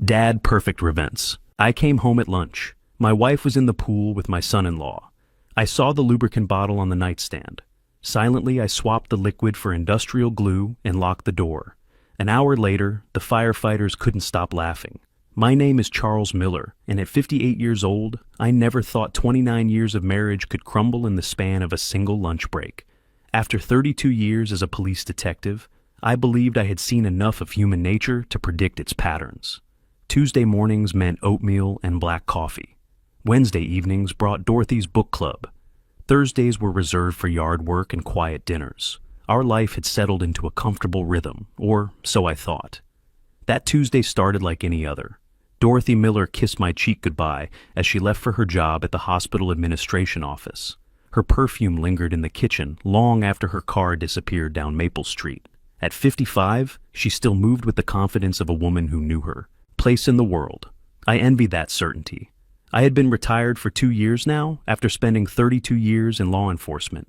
Dad perfect events. I came home at lunch. My wife was in the pool with my son-in-law. I saw the lubricant bottle on the nightstand. Silently, I swapped the liquid for industrial glue and locked the door. An hour later, the firefighters couldn't stop laughing. My name is Charles Miller, and at 58 years old, I never thought 29 years of marriage could crumble in the span of a single lunch break. After 32 years as a police detective, I believed I had seen enough of human nature to predict its patterns. Tuesday mornings meant oatmeal and black coffee. Wednesday evenings brought Dorothy's book club. Thursdays were reserved for yard work and quiet dinners. Our life had settled into a comfortable rhythm, or so I thought. That Tuesday started like any other. Dorothy Miller kissed my cheek goodbye as she left for her job at the hospital administration office. Her perfume lingered in the kitchen long after her car disappeared down Maple Street. At 55, she still moved with the confidence of a woman who knew her place in the world. I envied that certainty. I had been retired for 2 years now after spending 32 years in law enforcement.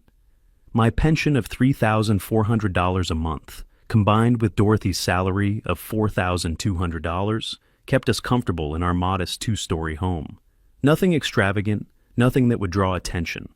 My pension of $3,400 a month, combined with Dorothy's salary of $4,200, kept us comfortable in our modest 2-story home. Nothing extravagant, nothing that would draw attention.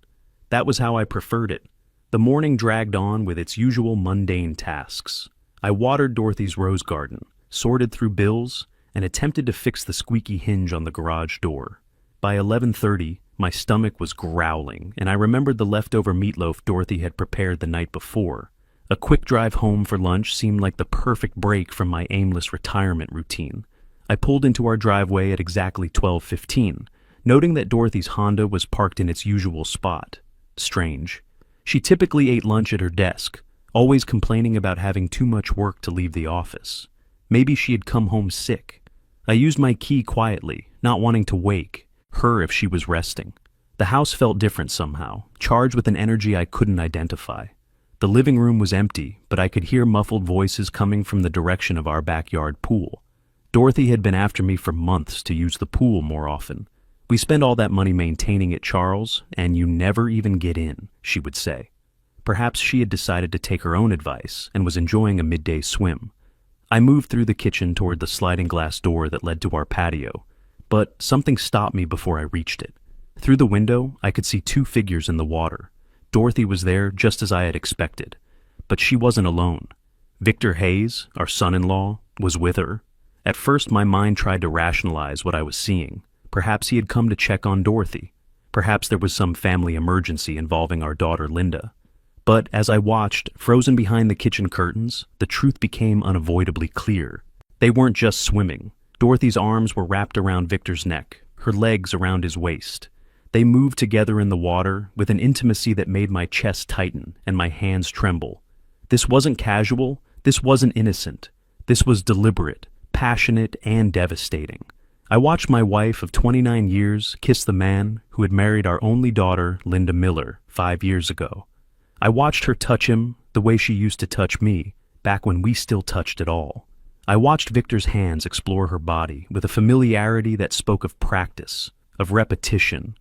That was how I preferred it. The morning dragged on with its usual mundane tasks. I watered Dorothy's rose garden, sorted through bills, and attempted to fix the squeaky hinge on the garage door. By 11:30, my stomach was growling, and I remembered the leftover meatloaf Dorothy had prepared the night before. A quick drive home for lunch seemed like the perfect break from my aimless retirement routine. I pulled into our driveway at exactly 12:15, noting that Dorothy's Honda was parked in its usual spot. Strange. She typically ate lunch at her desk, always complaining about having too much work to leave the office. Maybe she had come home sick. I used my key quietly, not wanting to wake her if she was resting. The house felt different somehow, charged with an energy I couldn't identify. The living room was empty, but I could hear muffled voices coming from the direction of our backyard pool. Dorothy had been after me for months to use the pool more often. "We spend all that money maintaining it, Charles, and you never even get in," she would say. Perhaps she had decided to take her own advice and was enjoying a midday swim. I moved through the kitchen toward the sliding glass door that led to our patio, but something stopped me before I reached it. Through the window, I could see 2 figures in the water. Dorothy was there just as I had expected, but she wasn't alone. Victor Hayes, our son-in-law, was with her. At first, my mind tried to rationalize what I was seeing. Perhaps he had come to check on Dorothy. Perhaps there was some family emergency involving our daughter Linda. But as I watched, frozen behind the kitchen curtains, the truth became unavoidably clear. They weren't just swimming. Dorothy's arms were wrapped around Victor's neck, her legs around his waist. They moved together in the water with an intimacy that made my chest tighten and my hands tremble. This wasn't casual, this wasn't innocent. This was deliberate, passionate, and devastating. I watched my wife of 29 years kiss the man who had married our only daughter, Linda Miller, 5 years ago. I watched her touch him the way she used to touch me, back when we still touched at all. I watched Victor's hands explore her body with a familiarity that spoke of practice, of repetition,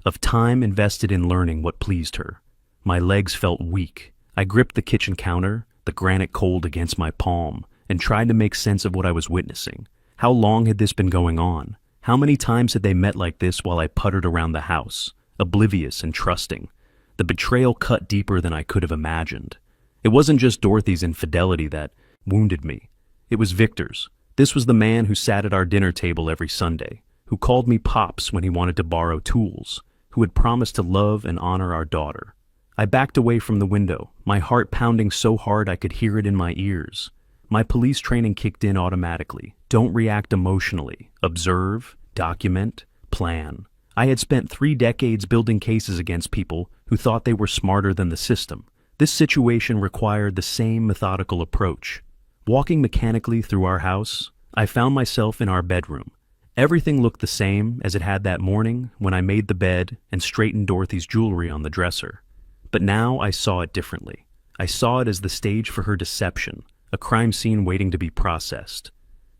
of time invested in learning what pleased her. My legs felt weak. I gripped the kitchen counter, the granite cold against my palm, and tried to make sense of what I was witnessing. How long had this been going on? How many times had they met like this while I puttered around the house, oblivious and trusting? The betrayal cut deeper than I could have imagined. It wasn't just Dorothy's infidelity that wounded me. It was Victor's. This was the man who sat at our dinner table every Sunday, who called me Pops when he wanted to borrow tools, who had promised to love and honor our daughter. I backed away from the window, my heart pounding so hard I could hear it in my ears. My police training kicked in automatically. Don't react emotionally. Observe, document, plan. I had spent 3 decades building cases against people who thought they were smarter than the system. This situation required the same methodical approach. Walking mechanically through our house, I found myself in our bedroom. Everything looked the same as it had that morning when I made the bed and straightened Dorothy's jewelry on the dresser. But now I saw it differently. I saw it as the stage for her deception, a crime scene waiting to be processed.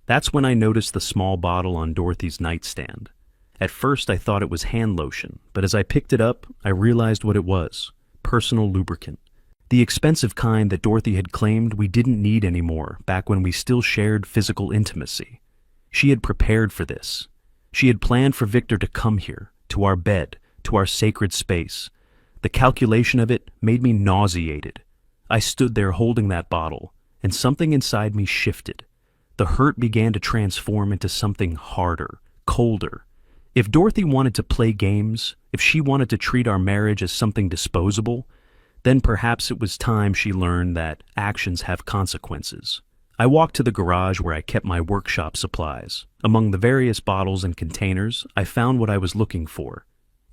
That's when I noticed the small bottle on Dorothy's nightstand. At first I thought it was hand lotion, but as I picked it up, I realized what it was: personal lubricant. The expensive kind that Dorothy had claimed we didn't need anymore back when we still shared physical intimacy. She had prepared for this. She had planned for Victor to come here, to our bed, to our sacred space. The calculation of it made me nauseated. I stood there holding that bottle, and something inside me shifted. The hurt began to transform into something harder, colder. If Dorothy wanted to play games, if she wanted to treat our marriage as something disposable, then perhaps it was time she learned that actions have consequences. I walked to the garage where I kept my workshop supplies. Among the various bottles and containers, I found what I was looking for.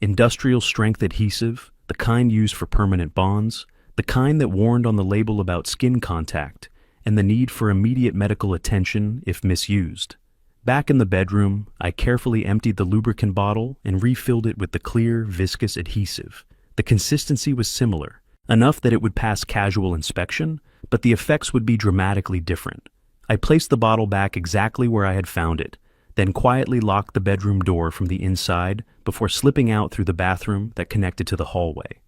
Industrial strength adhesive, the kind used for permanent bonds, the kind that warned on the label about skin contact, and the need for immediate medical attention if misused. Back in the bedroom, I carefully emptied the lubricant bottle and refilled it with the clear, viscous adhesive. The consistency was similar, enough that it would pass casual inspection, but the effects would be dramatically different. I placed the bottle back exactly where I had found it, then quietly locked the bedroom door from the inside before slipping out through the bathroom that connected to the hallway.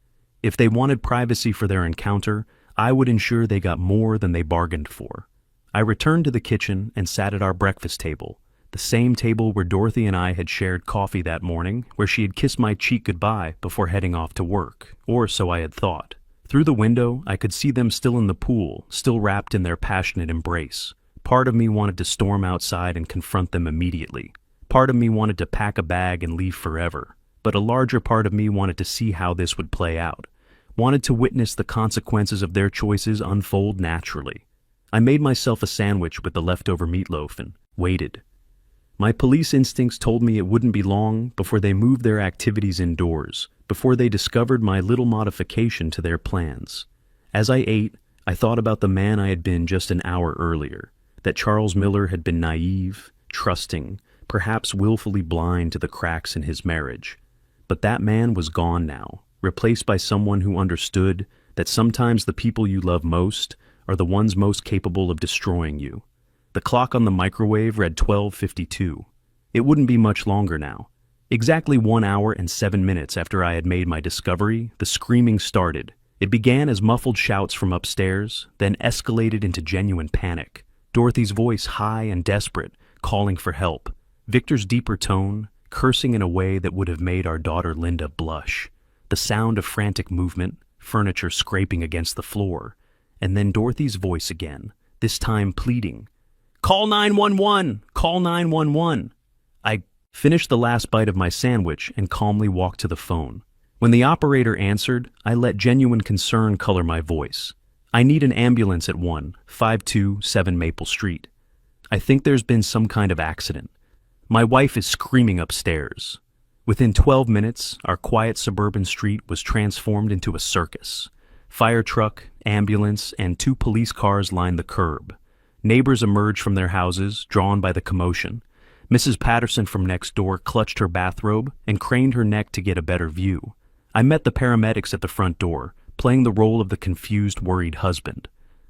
If they wanted privacy for their encounter, I would ensure they got more than they bargained for. I returned to the kitchen and sat at our breakfast table, the same table where Dorothy and I had shared coffee that morning, where she had kissed my cheek goodbye before heading off to work, or so I had thought. Through the window, I could see them still in the pool, still wrapped in their passionate embrace. Part of me wanted to storm outside and confront them immediately. Part of me wanted to pack a bag and leave forever. But a larger part of me wanted to see how this would play out, wanted to witness the consequences of their choices unfold naturally. I made myself a sandwich with the leftover meatloaf and waited. My police instincts told me it wouldn't be long before they moved their activities indoors, before they discovered my little modification to their plans. As I ate, I thought about the man I had been just an hour earlier, that Charles Miller had been naive, trusting, perhaps willfully blind to the cracks in his marriage. But that man was gone now, replaced by someone who understood that sometimes the people you love most are the ones most capable of destroying you. The clock on the microwave read 12:52. It wouldn't be much longer now. Exactly 1 hour and 7 minutes after I had made my discovery, the screaming started. It began as muffled shouts from upstairs, then escalated into genuine panic. Dorothy's voice high and desperate, calling for help. Victor's deeper tone, cursing in a way that would have made our daughter Linda blush. The sound of frantic movement, furniture scraping against the floor, and then Dorothy's voice again, this time pleading. "Call 911! Call 911!" I finished the last bite of my sandwich and calmly walked to the phone. When the operator answered, I let genuine concern color my voice. "I need an ambulance at 1-527 Maple Street. I think there's been some kind of accident. My wife is screaming upstairs." Within 12 minutes, our quiet suburban street was transformed into a circus. Fire truck, ambulance, and 2 police cars lined the curb. Neighbors emerged from their houses, drawn by the commotion. Mrs. Patterson from next door clutched her bathrobe and craned her neck to get a better view. I met the paramedics at the front door, playing the role of the confused, worried husband.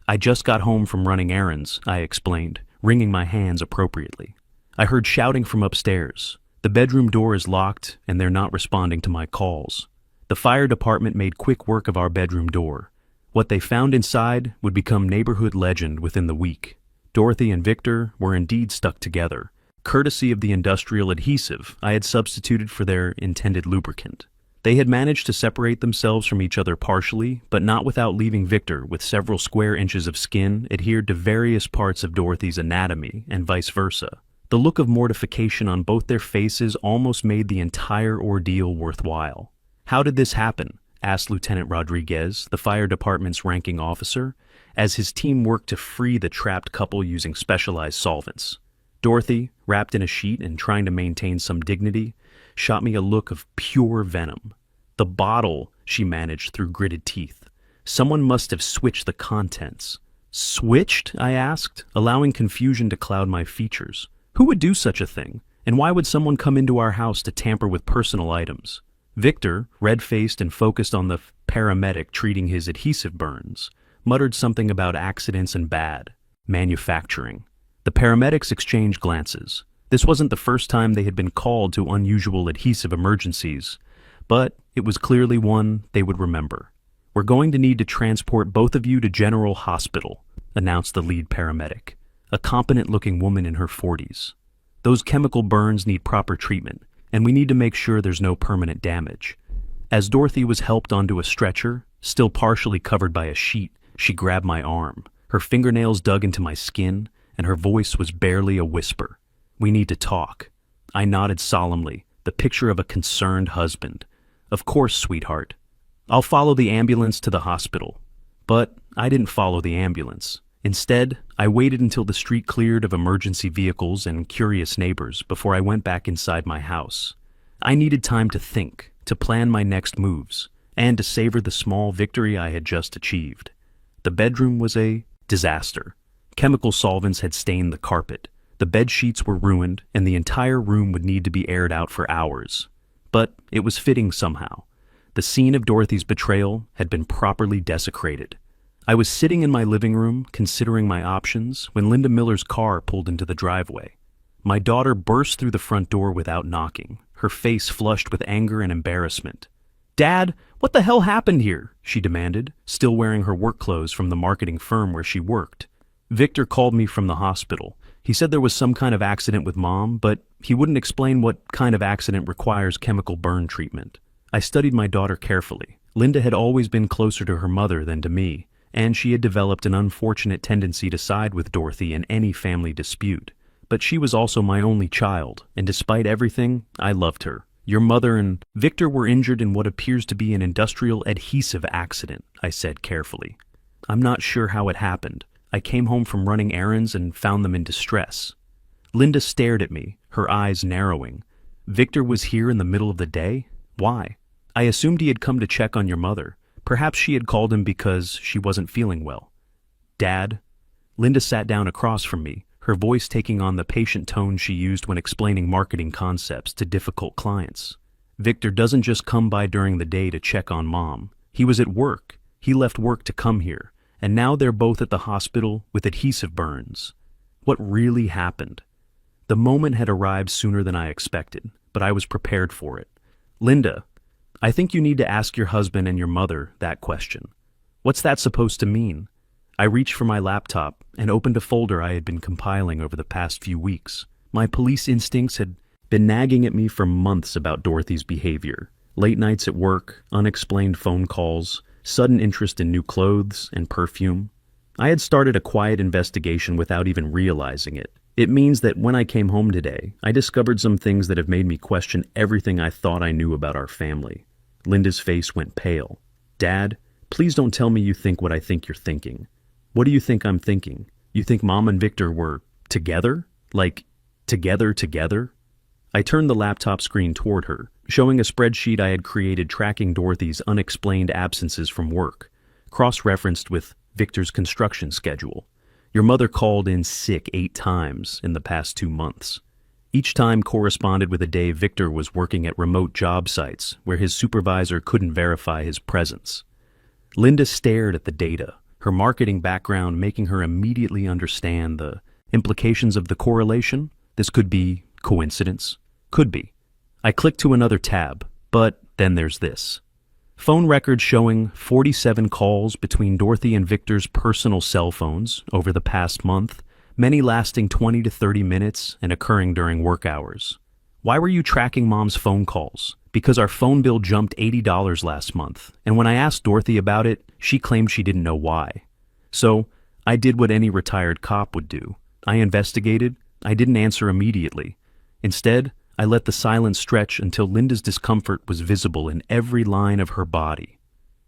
"I just got home from running errands," I explained, wringing my hands appropriately. I heard shouting from upstairs. "The bedroom door is locked, and they're not responding to my calls." The fire department made quick work of our bedroom door. What they found inside would become neighborhood legend within the week. Dorothy and Victor were indeed stuck together, courtesy of the industrial adhesive I had substituted for their intended lubricant. They had managed to separate themselves from each other partially, but not without leaving Victor with several square inches of skin adhered to various parts of Dorothy's anatomy, and vice versa. The look of mortification on both their faces almost made the entire ordeal worthwhile. "How did this happen?" asked Lieutenant Rodriguez, the fire department's ranking officer, as his team worked to free the trapped couple using specialized solvents. Dorothy, wrapped in a sheet and trying to maintain some dignity, shot me a look of pure venom. "The bottle," she managed through gritted teeth. "Someone must have switched the contents." "Switched?" I asked, allowing confusion to cloud my features. Who would do such a thing? And why would someone come into our house to tamper with personal items? Victor, red-faced and focused on the paramedic treating his adhesive burns, muttered something about accidents and bad manufacturing. The paramedics exchanged glances. This wasn't the first time they had been called to unusual adhesive emergencies, but it was clearly one they would remember. "We're going to need to transport both of you to General Hospital," announced the lead paramedic, a competent-looking woman in her 40s. Those chemical burns need proper treatment, and we need to make sure there's no permanent damage. As Dorothy was helped onto a stretcher, still partially covered by a sheet, she grabbed my arm. Her fingernails dug into my skin, and her voice was barely a whisper. "We need to talk." I nodded solemnly, the picture of a concerned husband. "Of course, sweetheart. I'll follow the ambulance to the hospital." But I didn't follow the ambulance. Instead, I waited until the street cleared of emergency vehicles and curious neighbors before I went back inside my house. I needed time to think, to plan my next moves, and to savor the small victory I had just achieved. The bedroom was a disaster. Chemical solvents had stained the carpet. The bed sheets were ruined, and the entire room would need to be aired out for hours. But it was fitting somehow. The scene of Dorothy's betrayal had been properly desecrated. I was sitting in my living room, considering my options, when Linda Miller's car pulled into the driveway. My daughter burst through the front door without knocking, her face flushed with anger and embarrassment. "Dad, what the hell happened here?" she demanded, still wearing her work clothes from the marketing firm where she worked. "Victor called me from the hospital. He said there was some kind of accident with Mom, but he wouldn't explain what kind of accident requires chemical burn treatment." I studied my daughter carefully. Linda had always been closer to her mother than to me, and she had developed an unfortunate tendency to side with Dorothy in any family dispute. But she was also my only child, and despite everything, I loved her. "Your mother and Victor were injured in what appears to be an industrial adhesive accident," I said carefully. "I'm not sure how it happened. I came home from running errands and found them in distress." Linda stared at me, her eyes narrowing. "Victor was here in the middle of the day? Why?" "I assumed he had come to check on your mother. Perhaps she had called him because she wasn't feeling well." "Dad?" Linda sat down across from me, her voice taking on the patient tone she used when explaining marketing concepts to difficult clients. "Victor doesn't just come by during the day to check on Mom. He was at work. He left work to come here, and now they're both at the hospital with adhesive burns." What really happened? The moment had arrived sooner than I expected, but I was prepared for it. "Linda, I think you need to ask your husband and your mother that question." "What's that supposed to mean?" I reached for my laptop and opened a folder I had been compiling over the past few weeks. My police instincts had been nagging at me for months about Dorothy's behavior. Late nights at work, unexplained phone calls, sudden interest in new clothes and perfume. I had started a quiet investigation without even realizing it. It means that when I came home today, I discovered some things that have made me question everything I thought I knew about our family. Linda's face went pale. "Dad, please don't tell me you think what I think you're thinking." "What do you think I'm thinking? You think Mom and Victor were together? Like, together? I turned the laptop screen toward her, showing a spreadsheet I had created tracking Dorothy's unexplained absences from work, cross-referenced with Victor's construction schedule. Your mother called in sick 8 times in the past 2 months. Each time corresponded with a day Victor was working at remote job sites where his supervisor couldn't verify his presence. Linda stared at the data, her marketing background making her immediately understand the implications of the correlation. This could be coincidence. Could be. I clicked to another tab, but then there's this. Phone records showing 47 calls between Dorothy and Victor's personal cell phones over the past month, many lasting 20 to 30 minutes and occurring during work hours. "Why were you tracking Mom's phone calls?" "Because our phone bill jumped $80 last month, and when I asked Dorothy about it, she claimed she didn't know why. So, I did what any retired cop would do. I investigated. I didn't answer immediately. Instead, I let the silence stretch until Linda's discomfort was visible in every line of her body.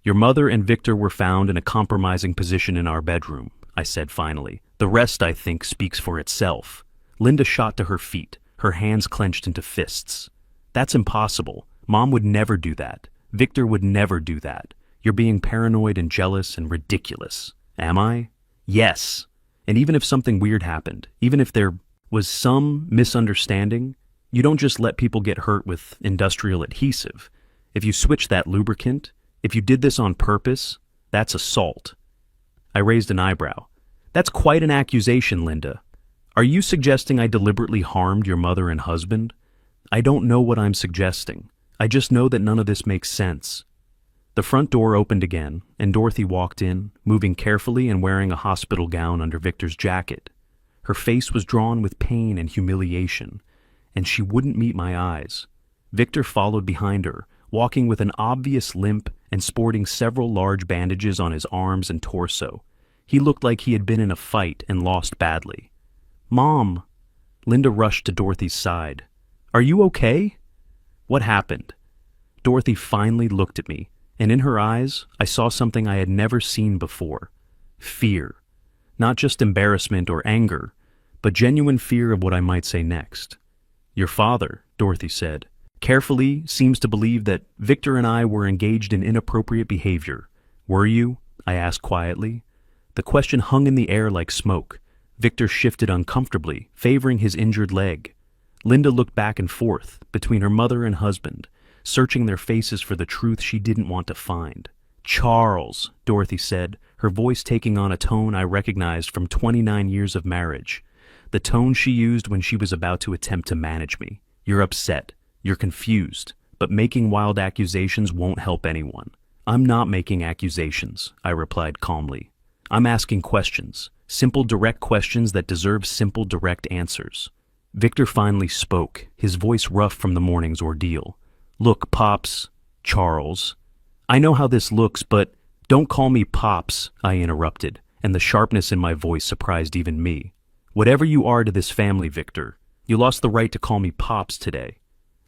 "Your mother and Victor were found in a compromising position in our bedroom," I said finally. "The rest, I think, speaks for itself." Linda shot to her feet, her hands clenched into fists. "That's impossible. Mom would never do that. Victor would never do that. You're being paranoid and jealous and ridiculous." "Am I?" "Yes. And even if something weird happened, even if there was some misunderstanding, you don't just let people get hurt with industrial adhesive. If you switch that lubricant, if you did this on purpose, that's assault." I raised an eyebrow. "That's quite an accusation, Linda. Are you suggesting I deliberately harmed your mother and husband?" "I don't know what I'm suggesting. I just know that none of this makes sense." The front door opened again, and Dorothy walked in, moving carefully and wearing a hospital gown under Victor's jacket. Her face was drawn with pain and humiliation, and she wouldn't meet my eyes. Victor followed behind her, walking with an obvious limp and sporting several large bandages on his arms and torso. He looked like he had been in a fight and lost badly. "Mom!" Linda rushed to Dorothy's side. "Are you okay?" "What happened?" Dorothy finally looked at me, and in her eyes I saw something I had never seen before. Fear. Not just embarrassment or anger, but genuine fear of what I might say next. "Your father," Dorothy said, "carefully seems to believe that Victor and I were engaged in inappropriate behavior. Were you?" I asked quietly. The question hung in the air like smoke. Victor shifted uncomfortably, favoring his injured leg. Linda looked back and forth between her mother and husband, searching their faces for the truth she didn't want to find. "Charles," Dorothy said, her voice taking on a tone I recognized from 29 years of marriage. The tone she used when she was about to attempt to manage me. "You're upset. You're confused. But making wild accusations won't help anyone." "I'm not making accusations," I replied calmly. "I'm asking questions. Simple, direct questions that deserve simple, direct answers." Victor finally spoke, his voice rough from the morning's ordeal. "Look, Pops, Charles. I know how this looks, but—" "Don't call me Pops," I interrupted, and the sharpness in my voice surprised even me. "Whatever you are to this family, Victor, you lost the right to call me Pops today."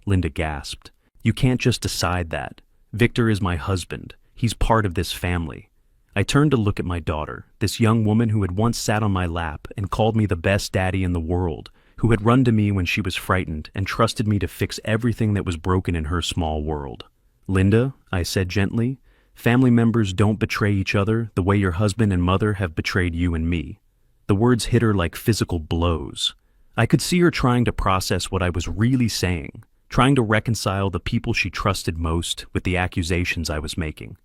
Linda gasped. "You can't just decide that. Victor is my husband. He's part of this family." I turned to look at my daughter, this young woman who had once sat on my lap and called me the best daddy in the world, who had run to me when she was frightened and trusted me to fix everything that was broken in her small world. "Linda," I said gently, "family members don't betray each other the way your husband and mother have betrayed you and me." The words hit her like physical blows. I could see her trying to process what I was really saying, trying to reconcile the people she trusted most with the accusations I was making.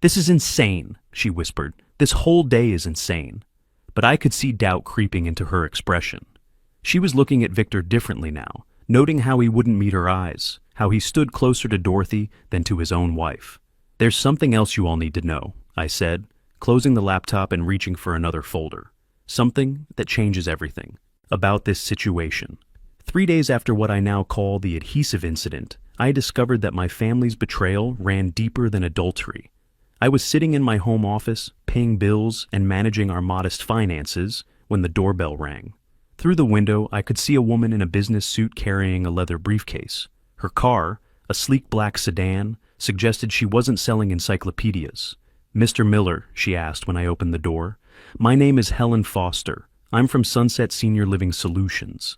"This is insane," she whispered. "This whole day is insane." But I could see doubt creeping into her expression. She was looking at Victor differently now, noting how he wouldn't meet her eyes, how he stood closer to Dorothy than to his own wife. "There's something else you all need to know," I said, closing the laptop and reaching for another folder. "Something that changes everything about this situation." 3 days after what I now call the adhesive incident, I discovered that my family's betrayal ran deeper than adultery. I was sitting in my home office, paying bills and managing our modest finances, when the doorbell rang. Through the window, I could see a woman in a business suit carrying a leather briefcase. Her car, a sleek black sedan, suggested she wasn't selling encyclopedias. "Mr. Miller," she asked when I opened the door. "My name is Helen Foster. I'm from Sunset Senior Living Solutions.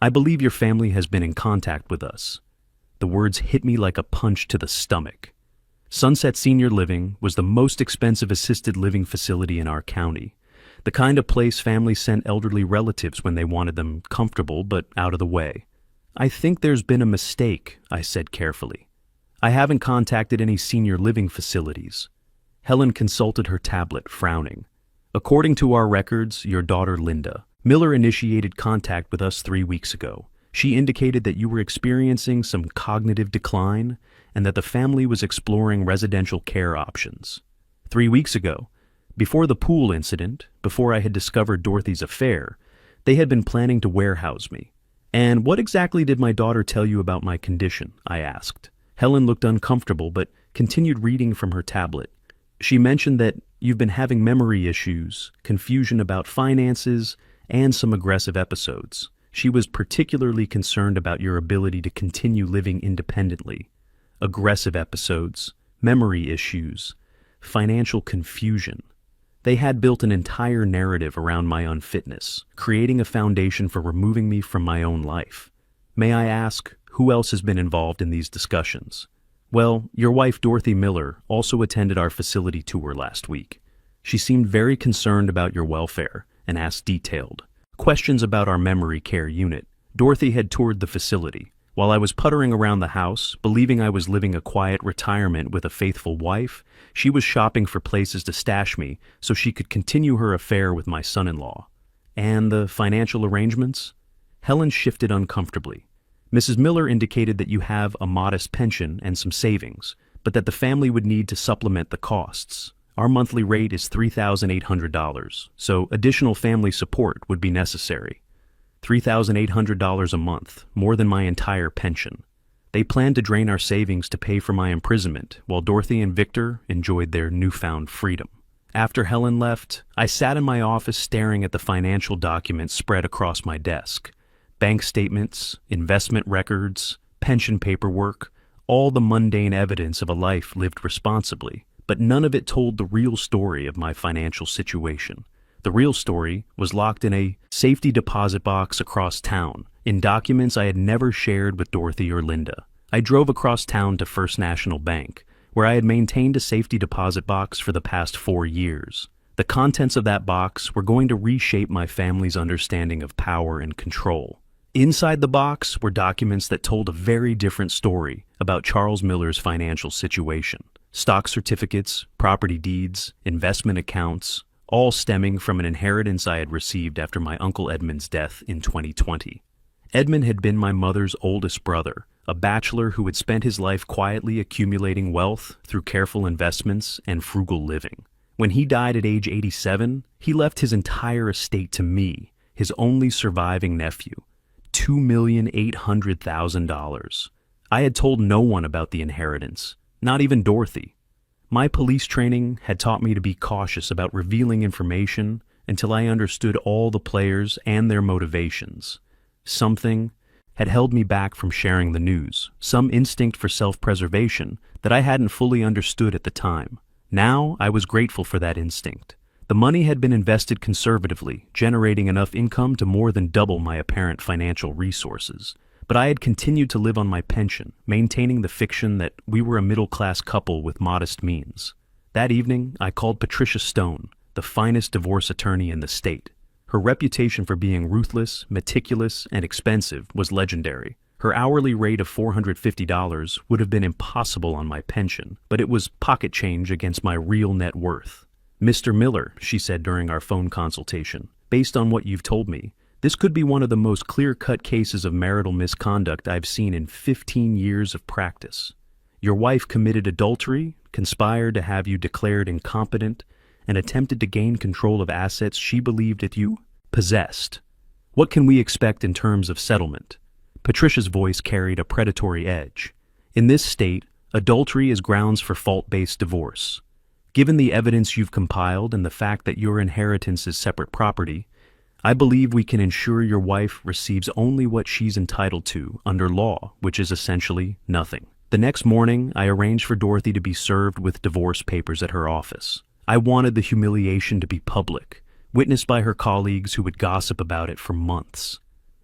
I believe your family has been in contact with us." The words hit me like a punch to the stomach. Sunset Senior Living was the most expensive assisted living facility in our county, the kind of place families sent elderly relatives when they wanted them comfortable but out of the way. "I think there's been a mistake," I said carefully. "I haven't contacted any senior living facilities." Helen consulted her tablet, frowning. "According to our records, your daughter Linda Miller initiated contact with us 3 weeks ago. She indicated that you were experiencing some cognitive decline and that the family was exploring residential care options. 3 weeks ago, before the pool incident, before I had discovered Dorothy's affair, they had been planning to warehouse me." "And what exactly did my daughter tell you about my condition?" I asked. Helen looked uncomfortable but continued reading from her tablet. "She mentioned that you've been having memory issues, confusion about finances, and some aggressive episodes. She was particularly concerned about your ability to continue living independently. Aggressive episodes, memory issues, financial confusion. They had built an entire narrative around my unfitness, creating a foundation for removing me from my own life. May I ask, who else has been involved in these discussions?" "Well, your wife Dorothy Miller also attended our facility tour last week. She seemed very concerned about your welfare and asked detailed questions about our memory care unit." Dorothy had toured the facility. While I was puttering around the house, believing I was living a quiet retirement with a faithful wife, she was shopping for places to stash me so she could continue her affair with my son-in-law. "And the financial arrangements?" Helen shifted uncomfortably. "Mrs. Miller indicated that you have a modest pension and some savings, but that the family would need to supplement the costs. Our monthly rate is $3,800, so additional family support would be necessary." $3,800 a month, more than my entire pension. They planned to drain our savings to pay for my imprisonment, while Dorothy and Victor enjoyed their newfound freedom. After Helen left, I sat in my office staring at the financial documents spread across my desk. Bank statements, investment records, pension paperwork, all the mundane evidence of a life lived responsibly, but none of it told the real story of my financial situation. The real story was locked in a safety deposit box across town, in documents I had never shared with Dorothy or Linda. I drove across town to First National Bank, where I had maintained a safety deposit box for the past 4 years. The contents of that box were going to reshape my family's understanding of power and control. Inside the box were documents that told a very different story about Charles Miller's financial situation. Stock certificates, property deeds, investment accounts, all stemming from an inheritance I had received after my Uncle Edmund's death in 2020. Edmund had been my mother's oldest brother, a bachelor who had spent his life quietly accumulating wealth through careful investments and frugal living. When he died at age 87, he left his entire estate to me, his only surviving nephew, $2,800,000. I had told no one about the inheritance, not even Dorothy. My police training had taught me to be cautious about revealing information until I understood all the players and their motivations. Something had held me back from sharing the news, some instinct for self-preservation that I hadn't fully understood at the time. Now I was grateful for that instinct. The money had been invested conservatively, generating enough income to more than double my apparent financial resources. But I had continued to live on my pension, maintaining the fiction that we were a middle-class couple with modest means. That evening, I called Patricia Stone, the finest divorce attorney in the state. Her reputation for being ruthless, meticulous, and expensive was legendary. Her hourly rate of $450 would have been impossible on my pension, but it was pocket change against my real net worth. "Mr. Miller," she said during our phone consultation, "based on what you've told me, this could be one of the most clear-cut cases of marital misconduct I've seen in 15 years of practice. Your wife committed adultery, conspired to have you declared incompetent, and attempted to gain control of assets she believed that you possessed. What can we expect in terms of settlement?" Patricia's voice carried a predatory edge. "In this state, adultery is grounds for fault-based divorce. Given the evidence you've compiled and the fact that your inheritance is separate property, I believe we can ensure your wife receives only what she's entitled to under law, which is essentially nothing." The next morning, I arranged for Dorothy to be served with divorce papers at her office. I wanted the humiliation to be public, witnessed by her colleagues who would gossip about it for months.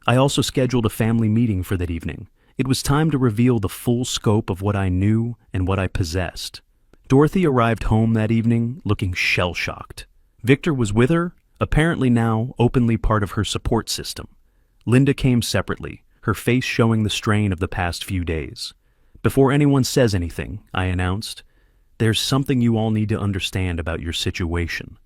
I also scheduled a family meeting for that evening. It was time to reveal the full scope of what I knew and what I possessed. Dorothy arrived home that evening looking shell-shocked. Victor was with her, apparently now openly part of her support system. Linda came separately, her face showing the strain of the past few days. "Before anyone says anything," I announced, "there's something you all need to understand about your situation."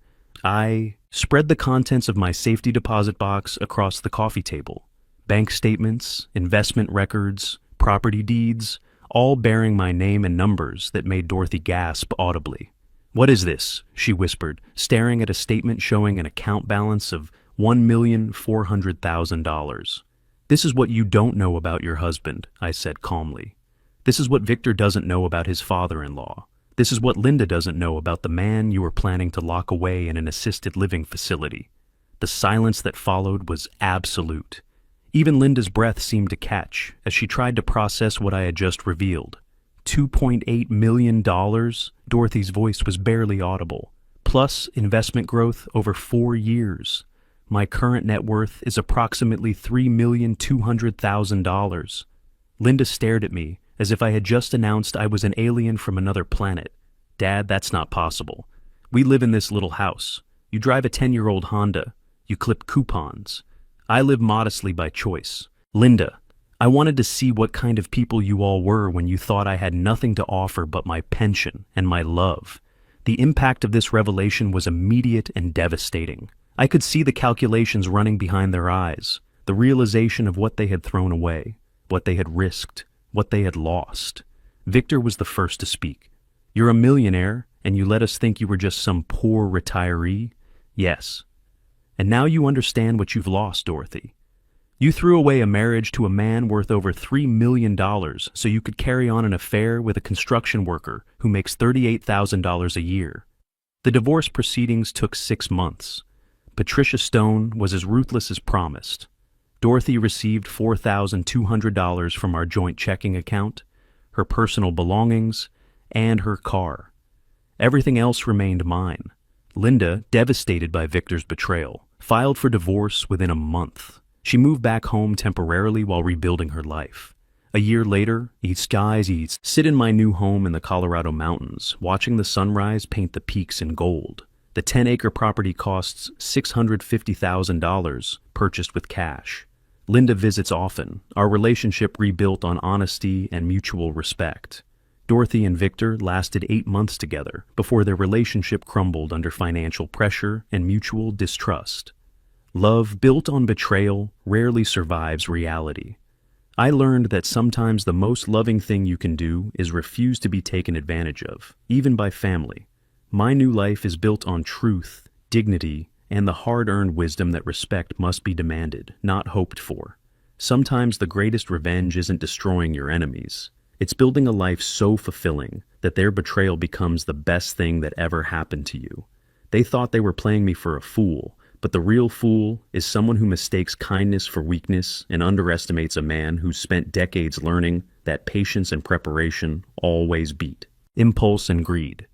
I spread the contents of my safety deposit box across the coffee table. Bank statements, investment records, property deeds, all bearing my name and numbers that made Dorothy gasp audibly. "What is this?" she whispered, staring at a statement showing an account balance of $1,400,000. "This is what you don't know about your husband," I said calmly. "This is what Victor doesn't know about his father-in-law. This is what Linda doesn't know about the man you were planning to lock away in an assisted living facility." The silence that followed was absolute. Even Linda's breath seemed to catch as she tried to process what I had just revealed. $2.8 million? Dorothy's voice was barely audible. Plus investment growth over 4 years. My current net worth is approximately $3,200,000. Linda stared at me as if I had just announced I was an alien from another planet. "Dad, that's not possible. We live in this little house. You drive a 10-year-old Honda. You clip coupons. I live modestly by choice. Linda, I wanted to see what kind of people you all were when you thought I had nothing to offer but my pension and my love." The impact of this revelation was immediate and devastating. I could see the calculations running behind their eyes, the realization of what they had thrown away, what they had risked, what they had lost. Victor was the first to speak. "You're a millionaire, and you let us think you were just some poor retiree?" "Yes. And now you understand what you've lost, Dorothy. You threw away a marriage to a man worth over $3 million so you could carry on an affair with a construction worker who makes $38,000 a year. The divorce proceedings took 6 months. Patricia Stone was as ruthless as promised. Dorothy received $4,200 from our joint checking account, her personal belongings, and her car. Everything else remained mine. Linda, devastated by Victor's betrayal, filed for divorce within a month. She moved back home temporarily while rebuilding her life. A year later, sit in my new home in the Colorado mountains, watching the sunrise paint the peaks in gold. The 10-acre property costs $650,000, purchased with cash. Linda visits often, our relationship rebuilt on honesty and mutual respect. Dorothy and Victor lasted 8 months together before their relationship crumbled under financial pressure and mutual distrust. Love built on betrayal rarely survives reality. I learned that sometimes the most loving thing you can do is refuse to be taken advantage of, even by family. My new life is built on truth, dignity, and the hard-earned wisdom that respect must be demanded, not hoped for. Sometimes the greatest revenge isn't destroying your enemies. It's building a life so fulfilling that their betrayal becomes the best thing that ever happened to you. They thought they were playing me for a fool, but the real fool is someone who mistakes kindness for weakness and underestimates a man who's spent decades learning that patience and preparation always beat impulse and greed.